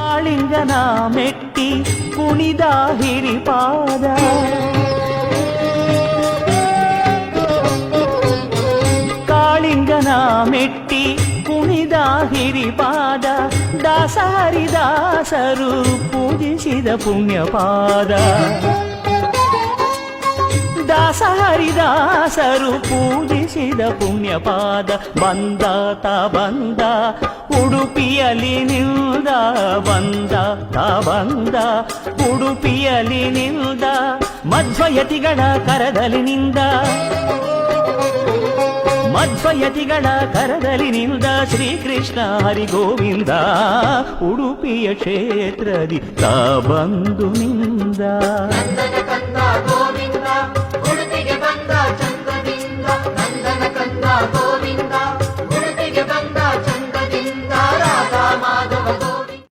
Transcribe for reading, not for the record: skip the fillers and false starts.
ಕಾಳಿಂಗನ ಮೆಟ್ಟಿ ಕುಣಿದ ಹಿರಿಪಾದ ಕಾಳಿಂಗನ ಮೆಟ್ಟಿ ಕುಣಿದ ಹಿರಿಪಾದ ದಾಸ ಹರಿದಾಸರು ಪೂಜಿಸಿದ ಪುಣ್ಯಪಾದ ದಾಸ ಹರಿದಾಸರು ಪೂಜಿಸಿದ ಪುಣ್ಯಪಾದ ಬಂದಾತ ಬಂದ ಉಡುಪಿಯಲಿ ನಿಲ್ದ ಬಂದಾತ ಬಂದ ಉಡುಪಿಯಲಿ ನಿಲ್ದ ಮಧ್ವಯತಿಗಳ ಕರದಲ್ಲಿ ನಿಂದ ಮಧ್ವಯತಿಗಳ ಕರದಲ್ಲಿ ನಿಲ್ದ ಶ್ರೀಕೃಷ್ಣ ಹರಿ ಗೋವಿಂದ ಉಡುಪಿಯ ಕ್ಷೇತ್ರದಿ ತಾ ಬಂದು ನಿಂದ.